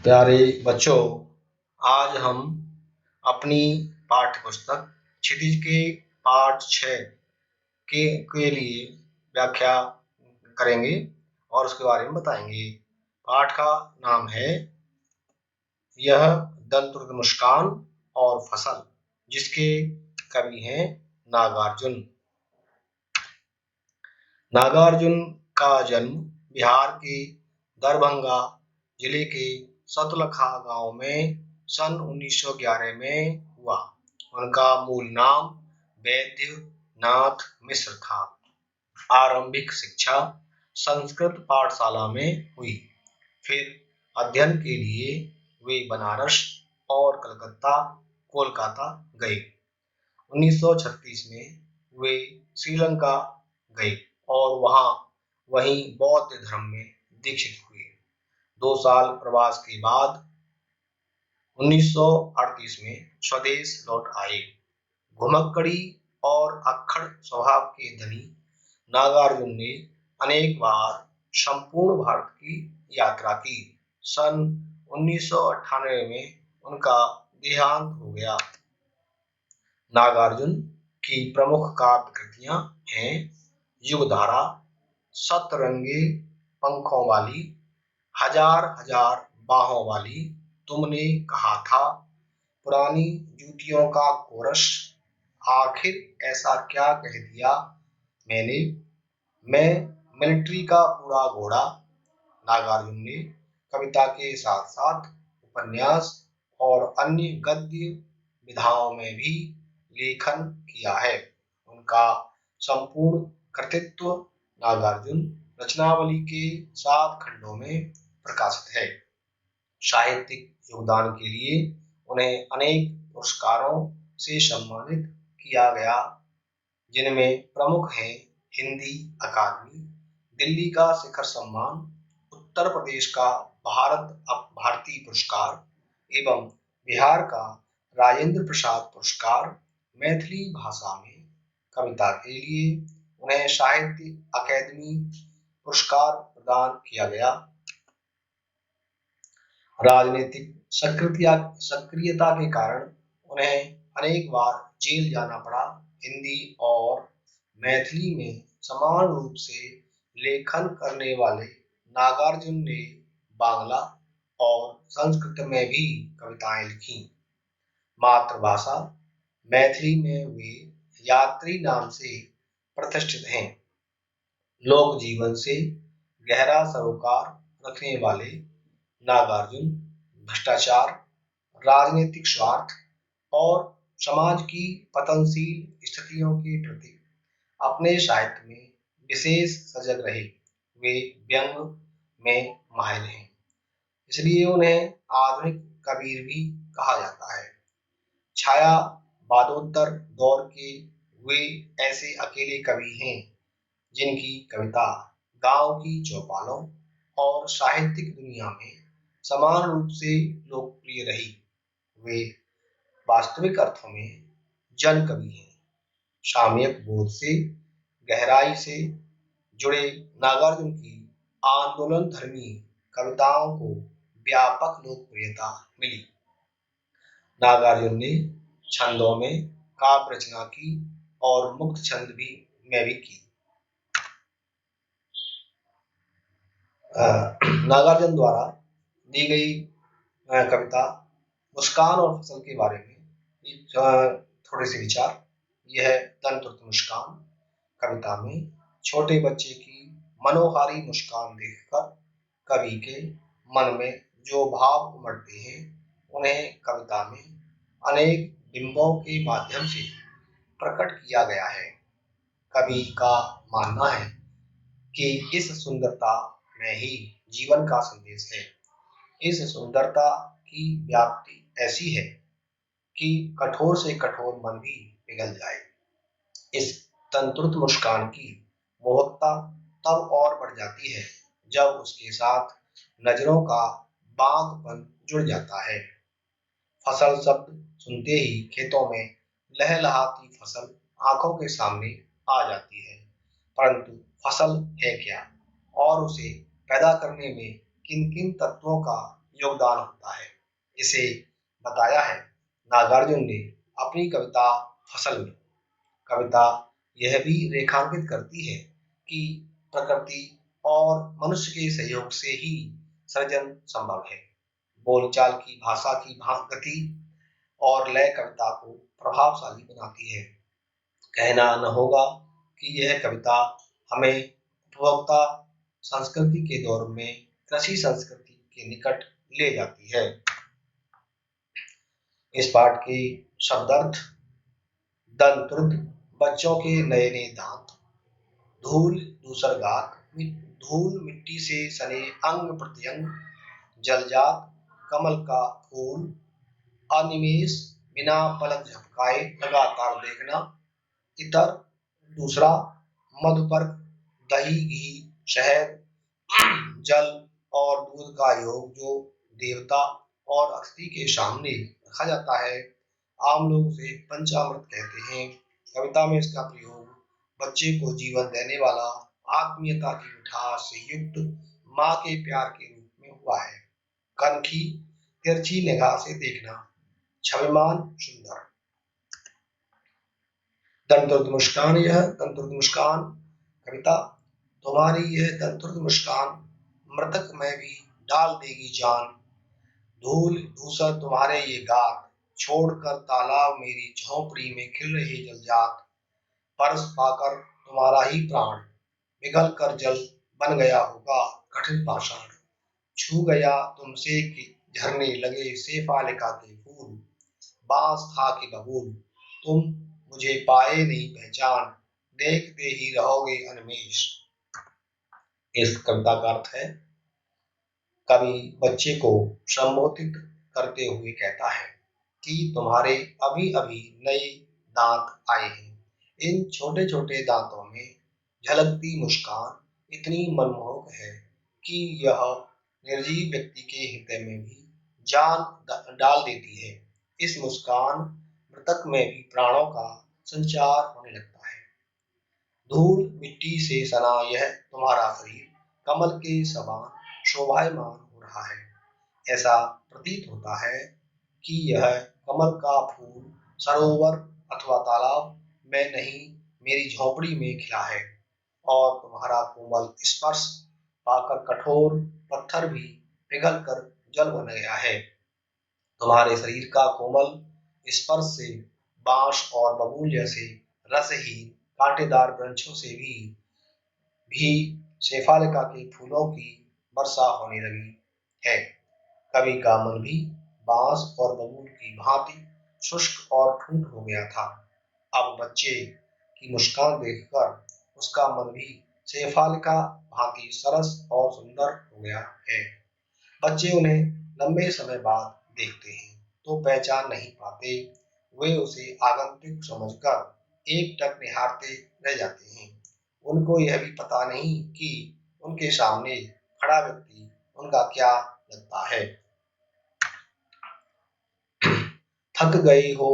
प्यारे बच्चों, आज हम अपनी पाठ्य पुस्तक क्षितिज के पाठ 6 के लिए व्याख्या करेंगे और उसके बारे में बताएंगे। पाठ का नाम है यह दंतुर्त मुस्कान और फसल, जिसके कवि हैं नागार्जुन। नागार्जुन का जन्म बिहार के दरभंगा जिले के सतलखा गांव में सन 1911 में हुआ। उनका मूल नाम वैद्यनाथ मिश्र था। आरंभिक शिक्षा संस्कृत पाठशाला में हुई। फिर अध्ययन के लिए वे बनारस और कोलकाता गए। 1936 में वे श्रीलंका गए और वहीं बौद्ध धर्म में दीक्षित हुए। 2 साल प्रवास के बाद 1938 में स्वदेश लौट आए। घुमक्कड़ी और अक्खड़ स्वभाव के धनी नागार्जुन ने अनेक बार संपूर्ण भारत की यात्रा की। सन 1998 में उनका देहांत हो गया। नागार्जुन की प्रमुख काव्य कृतियां हैं युगधारा, सतरंगे पंखों वाली, हजार हजार बाहों वाली, तुमने कहा था, पुरानी जूतियों का कोरस, आखिर ऐसा क्या कह दिया मैंने, मैं मिलिट्री का पूरा घोड़ा। नागार्जुन ने कविता के साथ साथ उपन्यास और अन्य गद्य विधाओं में भी लेखन किया है। उनका संपूर्ण कृतित्व नागार्जुन रचनावली के 7 खंडों में प्रकाशित है। साहित्यिक योगदान के लिए उन्हें अनेक पुरस्कारों से सम्मानित किया गया, जिनमें प्रमुख हैं हिंदी अकादमी, दिल्ली का शिखर सम्मान, उत्तर प्रदेश का भारतीय पुरस्कार एवं बिहार का राजेंद्र प्रसाद पुरस्कार। मैथिली भाषा में कविता के लिए उन्हें साहित्य अकादमी पुरस्कार प्रदान किया गया। राजनीतिक सक्रियता के कारण उन्हें अनेक बार जेल जाना पड़ा। हिंदी और मैथिली में समान रूप से लेखन करने वाले नागार्जुन ने बांग्ला और संस्कृत में भी कविताएं लिखी। मातृभाषा मैथिली में वे यात्री नाम से प्रतिष्ठित हैं। लोक जीवन से गहरा सरोकार रखने वाले नागार्जुन भ्रष्टाचार, राजनीतिक स्वार्थ और समाज की पतनशील स्थितियों के प्रति अपने साहित्य में विशेष सजग रहे। वे व्यंग में माहिर हैं, इसलिए उन्हें आधुनिक कबीर भी कहा जाता है। छायावादोत्तर दौर के वे ऐसे अकेले कवि हैं जिनकी कविता गांव की चौपालों और साहित्यिक दुनिया में समान रूप से लोकप्रिय रही। वे वास्तविक अर्थों में जन कवि हैं। सामयिक बोध से गहराई से जुड़े नागार्जुन की आंदोलन धर्मी कविताओं को व्यापक लोकप्रियता मिली। नागार्जुन ने छंदों में काव्य रचना की और मुक्त छंद में भी की। नागार्जुन द्वारा दी गई कविता मुस्कान और फसल के बारे में थोड़े से विचार। यह दंतुर्त मुस्कान कविता में छोटे बच्चे की मनोहारी मुस्कान देखकर कवि के मन में जो भाव उमड़ते हैं, उन्हें कविता में अनेक बिंबों के माध्यम से प्रकट किया गया है। कवि का मानना है कि इस सुंदरता में ही जीवन का संदेश है। इस सुंदरता की व्याप्ति ऐसी है कि कठोर से कठोर मन भी पिघल जाए। इस तंतुर्त मुस्कान की मोहकता तब और बढ़ जाती है जब उसके साथ नजरों का बांधपन जुड़ जाता है। फसल शब्द सुनते ही खेतों में लहलहाती फसल आंखों के सामने आ जाती है, परंतु फसल है क्या और उसे पैदा करने में किन किन तत्वों का योगदान होता है। इसे बताया है नागार्जुन ने अपनी कविता फसल में। कविता यह भी रेखांकित करती है कि प्रकृति और मनुष्य के सहयोग से ही सृजन संभव है। बोलचाल की भाषा की गति और लय कविता को प्रभावशाली बनाती है। कहना न होगा कि यह कविता हमें उपभोक्ता संस्कृति के दौर में कृषि संस्कृति के निकट ले जाती है। इस पाठ के शब्दार्थ: दंतुद बच्चों के नए नए दांत, धूल दूसर गात, धूल मिट्टी से सने अंग प्रत्यंग, जलजात कमल का फूल, अनिमेष बिना पलक झपकाए लगातार देखना, इतर दूसरा, मधुपर्क दही घी शहद जल और दूध का योग जो देवता और अतिथि के सामने रखा जाता है। आम लोग उसे पंचामृत कहते हैं। कविता में इसका प्रयोग बच्चे को जीवन देने वाला आत्मीयता की मिठास से युक्त माँ के प्यार के रूप में हुआ है। कनखी तिरछी निगाह से देखना, छविमान सुंदर। तंतुर्त मुस्कान, यह तंतुर्त मुस्कान कविता: तुम्हारी यह तंतुर्त मुस्कान मृतक में भी डाल देगी जान, धूल धूसर तुम्हारे ये गात, छोड़कर तालाब मेरी झोंपड़ी में खिल रहे जलजात, परस पाकर तुम्हारा ही प्राण पिघल कर जल बन गया होगा कठिन पाषाण, छू गया तुमसे कि झरने लगे शेफालिका के फूल, बांस था कि बबूल, तुम मुझे पाए नहीं पहचान, देखते ही रहोगे अनमेष। इस कविता का अर्थ है, कवि बच्चे को संबोधित करते हुए कहता है कि तुम्हारे अभी अभी नए दांत आए हैं। इन छोटे छोटे दांतों में झलकती मुस्कान इतनी मनमोहक है कि यह निर्जीव व्यक्ति के हृदय में भी जान डाल देती है। इस मुस्कान मृतक में भी प्राणों का संचार होने लगता है। धूल मिट्टी से सना यह तुम्हारा शरीर कमल के समान शोभायमान हो रहा है। ऐसा प्रतीत होता है कि यह कमल का फूल सरोवर अथवा तालाब में नहीं, मेरी झोपड़ी में खिला है, और तुम्हारा कोमल स्पर्श पाकर कठोर पत्थर भी पिघल कर जल बन गया है। तुम्हारे शरीर का कोमल स्पर्श से बांस और बबूल जैसे रसहीन कांटेदार वृक्षों से भी शेफालिका के फूलों की वर्षा होने लगी है। कवि का मन भी बांस और बबूल की भांति शुष्क और ठूंठ हो गया था। अब बच्चे की मुस्कान देखकर उसका मन भी शेफालिका भांति सरस और सुंदर हो गया है। बच्चे उन्हें लंबे समय बाद देखते हैं तो पहचान नहीं पाते। वे उसे आगंतुक समझकर एकटक निहारते रह जाते हैं। उनको यह भी पता नहीं कि उनके सामने खड़ा व्यक्ति उनका क्या लगता है। थक गई हो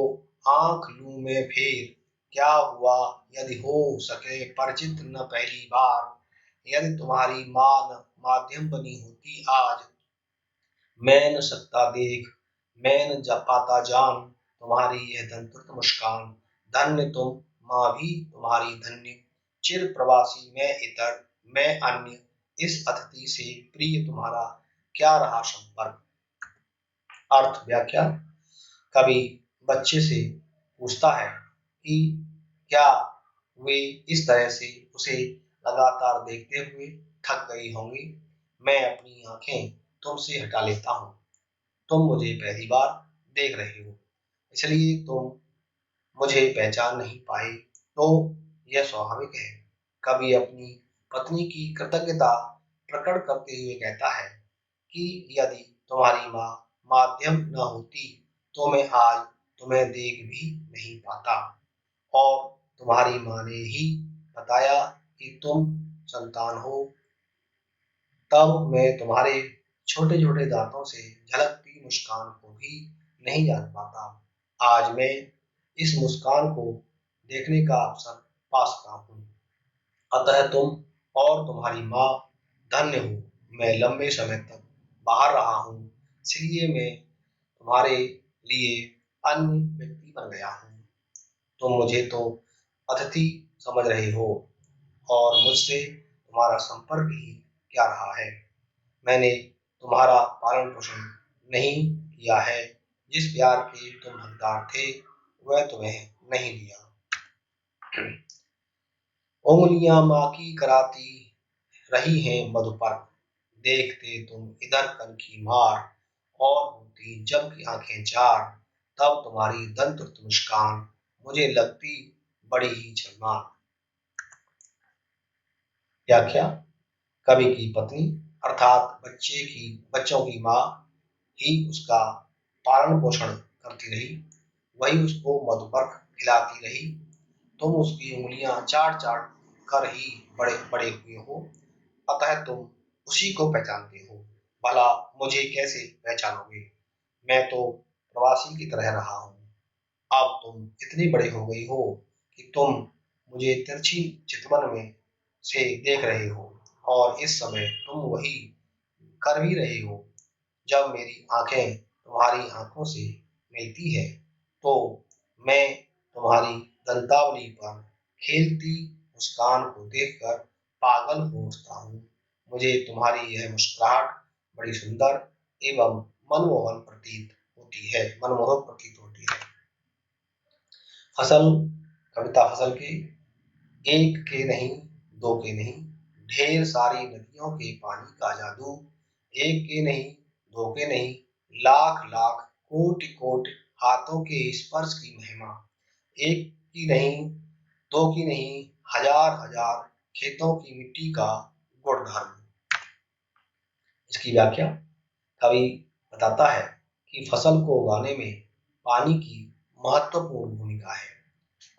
आंख लूं मैं फेर, क्या हुआ यदि हो सके परिचित न पहली बार, यदि तुम्हारी मान माध्यम बनी होती आज, मैं न सकता देख मैं न जा पाता जान, तुम्हारी यह दंतुत मुस्कान, धन्य तुम माँ भी तुम्हारी धन्य, चिर प्रवासी मैं इतर मैं अन्य, इस अतिथि से प्रिय तुम्हारा क्या रहा संपर्क। अर्थ व्याख्या: कवि बच्चे से पूछता है कि क्या वे इस तरह से उसे लगातार देखते हुए थक गई होंगी। मैं अपनी आंखें तुमसे हटा लेता हूँ, तुम मुझे पहली बार देख रहे हो, इसलिए तुम मुझे पहचान नहीं पाए, तो यह स्वाभाविक है। कवि अपनी पत्नी की कृतज्ञता प्रकट करते हुए कहता है कि यदि तुम्हारी माँ माध्यम न होती तो मैं आज तुम्हें देख भी नहीं पाता, और तुम्हारी माँ ने ही बताया कि तुम संतान हो, तब मैं तुम्हारे छोटे छोटे दांतों से झलकती मुस्कान को भी नहीं जान पाता। आज मैं इस मुस्कान को देखने का अवसर पा सका हूँ। अतः तुम और तुम्हारी माँ धन्य हो। मैं लंबे समय तक बाहर रहा हूँ, इसलिए मैं तुम्हारे लिए अन्य व्यक्ति बन गया हूँ। तुम मुझे तो अतिथि समझ रहे हो और मुझसे तुम्हारा संपर्क ही क्या रहा है। मैंने तुम्हारा पालन पोषण नहीं किया है। जिस प्यार के तुम हकदार थे वह तुम्हें नहीं दिया। उंगलियां माँ की कराती रही हैं मधु पर, देखते तुम इधर कनखी मार, और होती जब की आंखें चार, तब तुम्हारी दंत मुस्कान मुझे लगती बड़ी ही शर्मान। व्याख्या। कवि की पत्नी अर्थात बच्चों की माँ ही उसका पालन पोषण करती रही, वही उसको मधुपर्क खिलाती रही। तुम उसकी उंगलियां चाट चाट कर ही बड़े बड़े हुए हो, अतः तुम उसी को पहचानते हो। भला मुझे कैसे पहचानोगे? मैं तो प्रवासी की तरह रहा हूँ। अब तुम इतनी बड़े हो गई हो कि तुम मुझे तिरछी चितवन में से देख रहे हो, और इस समय तुम वही कर भी रहे हो। जब मेरी आंखें तुम्हारी आंखों से मिलती है तो मैं तुम्हारी दंतावली पर खेलती मुस्कान को देखकर पागल हो उठता हूँ। मुझे तुम्हारी यह मुस्कुराहट बड़ी सुंदर एवं मनमोहक प्रतीत होती है। फसल। कविता फसल के एक के नहीं, दो के नहीं, ढेर सारी नदियों के पानी का जादू, एक के नहीं, दो के नहीं, लाख लाख कोटि कोटि हाथों के स्पर्श की महिमा, एक की नहीं, दो की नहीं, हजार हजार खेतों की मिट्टी का गुणधर्म। इसकी व्याख्या। कवि बताता है कि फसल को उगाने में पानी की महत्वपूर्ण भूमिका है।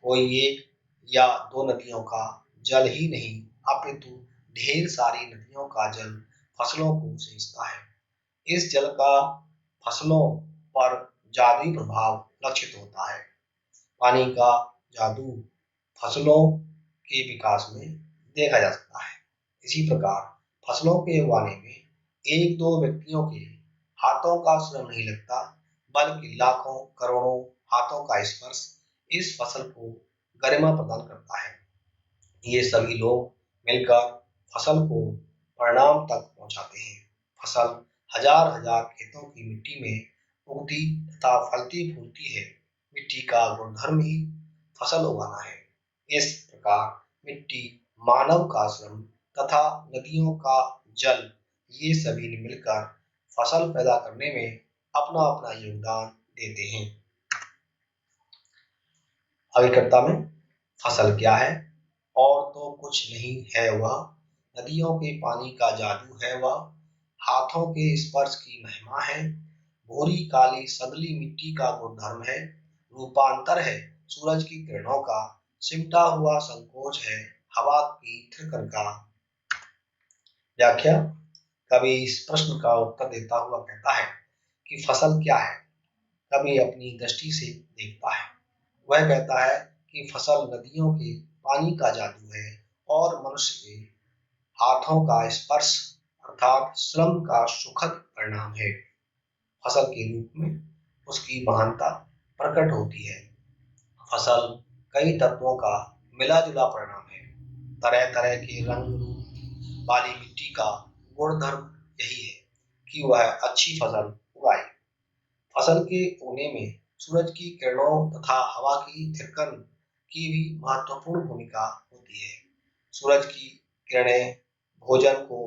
कोई एक या दो नदियों का जल ही नहीं, अपितु ढेर सारी नदियों का जल फसलों को सिंचता है। इस जल का फसलों पर जादुई प्रभाव लक्षित होता है। पानी का जादू फसलों के विकास में देखा जा सकता है। इसी प्रकार फसलों के उगाने में एक दो व्यक्तियों के हाथों का श्रम नहीं लगता, बल्कि लाखों करोड़ों हाथों का स्पर्श इस फसल को गरिमा प्रदान करता है। ये सभी लोग मिलकर फसल को परिणाम तक पहुंचाते हैं। फसल हजार हजार खेतों की मिट्टी में उगती तथा फलती फूलती है। मिट्टी का गुणधर्म ही फसल उगाना है। इस प्रकार मिट्टी, मानव का श्रम तथा नदियों का जल, ये सभी मिलकर फसल पैदा करने में अपना अपना योगदान देते हैं। अभिकर्ता में फसल क्या है? और तो कुछ नहीं है वह, नदियों के पानी का जादू है वह, हाथों के स्पर्श की महिमा है, भूरी काली सदली मिट्टी का गुणधर्म है, रूपांतर है सूरज की किरणों का, सिमटा हुआ संकोच है हवा की थिरकन का। व्याख्या। कवि इस प्रश्न का उत्तर देता हुआ कहता है कि फसल क्या है। कवि अपनी दृष्टि से देखता है। वह कहता है कि फसल नदियों के पानी का जादू है और मनुष्य के हाथों का स्पर्श अर्थात श्रम का सुखद परिणाम है। फसल के रूप में उसकी महानता प्रकट होती है। फसल कई तत्वों का मिला जुला परिणाम है। तरह तरह के रंग रूप वाली मिट्टी का गुणधर्म यही है कि वह अच्छी फसल उगाए। फसल के उगने में सूरज की किरणों तथा हवा की थिरकन की भी महत्वपूर्ण भूमिका होती है। सूरज की किरणें भोजन को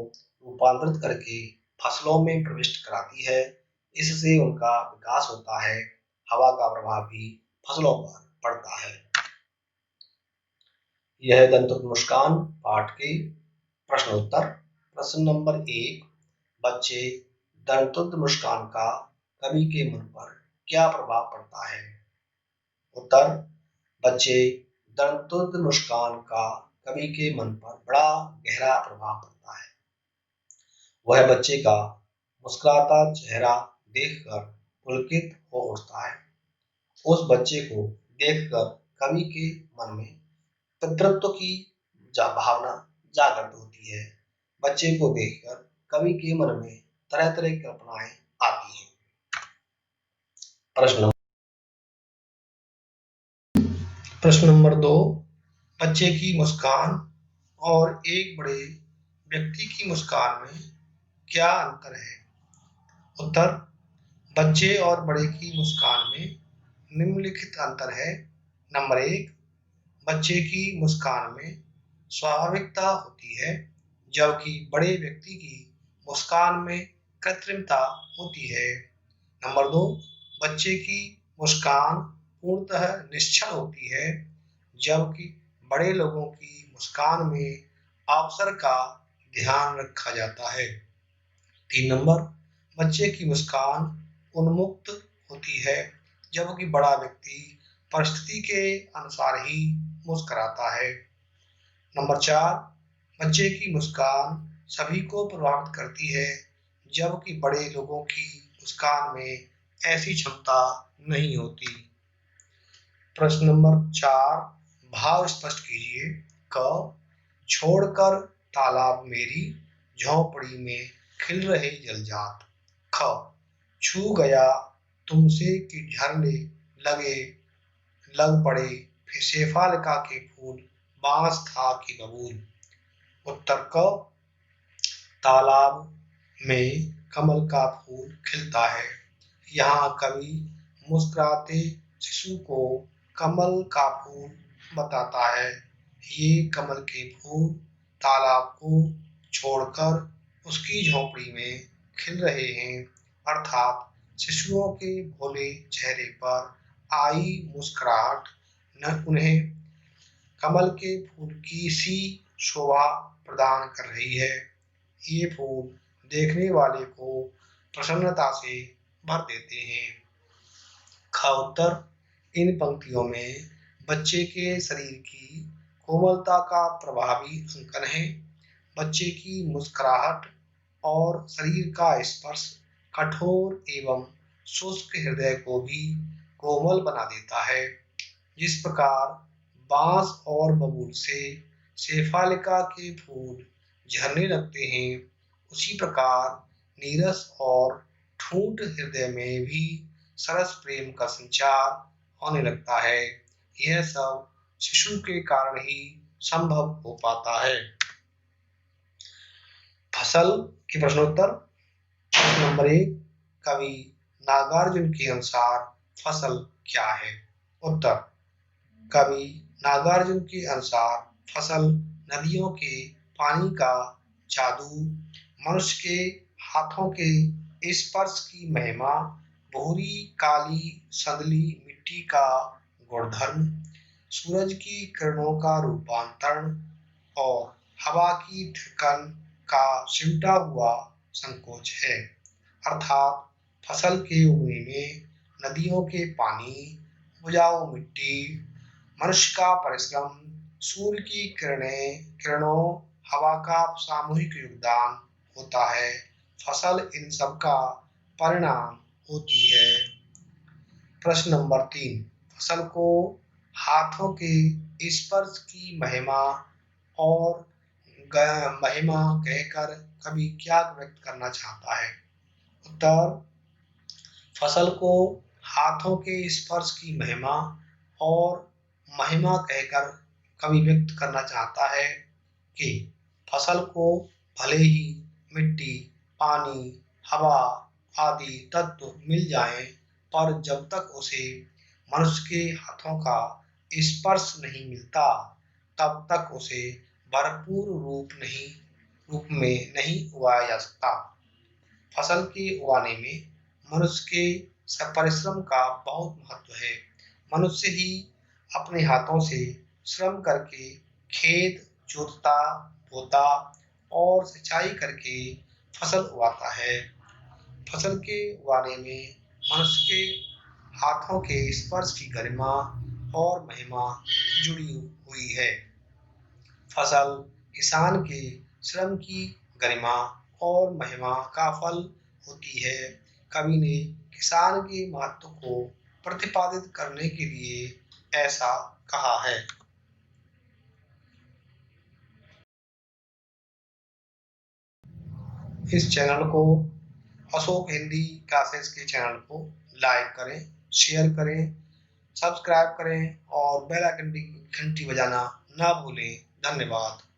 रूपांतरित करके फसलों में प्रविष्ट कराती है। इससे उनका विकास होता है। हवा का प्रभाव भी फसलों पर पड़ता है। यह दंतुत मुस्कान पाठ के प्रश्न उत्तर। प्रश्न नंबर 1, बच्चे दंतुत मुस्कान का कवि के मन पर क्या प्रभाव पड़ता है? उत्तर, बच्चे दंतुत मुस्कान का कवि के मन पर बड़ा गहरा प्रभाव पड़ता है। वह बच्चे का मुस्कुराता चेहरा देखकर पुलकित हो उठता है। उस बच्चे को देखकर कवि के मन में पितृत्व की भावना जागृत होती है। बच्चे को देखकर कवि के मन में तरह तरह की कल्पनाएं आती हैं। प्रश्न प्रश्न नंबर 2, बच्चे की मुस्कान और एक बड़े व्यक्ति की मुस्कान में क्या अंतर है? उत्तर, बच्चे और बड़े की मुस्कान में निम्नलिखित अंतर है। नंबर 1, बच्चे की मुस्कान में स्वाभाविकता होती है, जबकि बड़े व्यक्ति की मुस्कान में कृत्रिमता होती है। नंबर 2, बच्चे की मुस्कान पूर्णतः निश्चल होती है, जबकि बड़े लोगों की मुस्कान में अवसर का ध्यान रखा जाता है। 3 नंबर, बच्चे की मुस्कान उन्मुक्त होती है, जबकि बड़ा व्यक्ति परिस्थिति के अनुसार ही मुस्कुराता है। नंबर 4, बच्चे की मुस्कान सभी को प्रभावित करती है, जबकि बड़े लोगों की मुस्कान में ऐसी क्षमता नहीं होती। प्रश्न नंबर 4, भाव स्पष्ट कीजिए। क, छोड़कर तालाब मेरी झोंपड़ी में खिल रहे जलजात। ख, छू गया तुमसे कि झरने लगे लग पड़े शेफालिका के फूल बांस था कि बबूल। उत्तर क, तालाब में कमल का फूल खिलता है। यहाँ कवि मुस्कुराते शिशु को कमल का फूल बताता है। ये कमल के फूल तालाब को छोड़कर उसकी झोंपड़ी में खिल रहे हैं, अर्थात शिशुओं के भोले चेहरे पर आई मुस्कुराहट न उन्हें कमल के फूल की सी शोभा प्रदान कर रही है। ये फूल देखने वाले को प्रसन्नता से भर देते हैं। ख उत्तर, इन पंक्तियों में बच्चे के शरीर की कोमलता का प्रभावी अंकन है। बच्चे की मुस्कुराहट और शरीर का स्पर्श कठोर एवं शुष्क हृदय को भी कोमल बना देता है। जिस प्रकार बांस और बबूल से शेफालिका के फूल झरने लगते हैं, उसी प्रकार नीरस और ठूंठ हृदय में भी सरस प्रेम का संचार होने लगता है। यह सब शिशु के कारण ही संभव हो पाता है। फसल के प्रश्नोत्तर। प्रश्न नंबर 1, कवि नागार्जुन के अनुसार फसल क्या है? उत्तर, कवि नागार्जुन के अनुसार फसल नदियों के पानी का जादू, मनुष्य के हाथों के स्पर्श की महिमा, भूरी काली संदली मिट्टी का गुणधर्म, सूरज की किरणों का रूपांतरण और हवा की धड़कन का सिमटा हुआ संकोच है। अर्थात फसल के उगने में नदियों के पानी, उपजाऊ मिट्टी, मनुष्य का परिश्रम, सूर्य की किरणों, हवा का सामूहिक योगदान होता है। फसल इन सब का परिणाम होती है। प्रश्न नंबर 3, फसल को हाथों के स्पर्श की महिमा और महिमा कहकर कवि क्या व्यक्त करना चाहता है? उत्तर, फसल को हाथों के स्पर्श की महिमा और महिमा कहकर कवि व्यक्त करना चाहता है कि फसल को भले ही मिट्टी, पानी, हवा आदि तत्व मिल जाएं, पर जब तक उसे मनुष्य के हाथों का स्पर्श नहीं मिलता, तब तक उसे भरपूर रूप में नहीं उगाया जा सकता। फसल के उगाने में मनुष्य के परिश्रम का बहुत महत्व है। मनुष्य ही अपने हाथों से श्रम करके खेत जोतता, बोता और सिंचाई करके फसल उगाता है। फसल के उगाने में मनुष्य के हाथों के स्पर्श की गरिमा और महिमा जुड़ी हुई है। फसल किसान के श्रम की गरिमा और महिमा का फल होती है। कवि ने किसान के महत्व को प्रतिपादित करने के लिए ऐसा कहा है। इस चैनल को, अशोक हिंदी क्लासेस के चैनल को लाइक करें, शेयर करें, सब्सक्राइब करें और बेल आइकन की घंटी बजाना ना भूलें। धन्यवाद।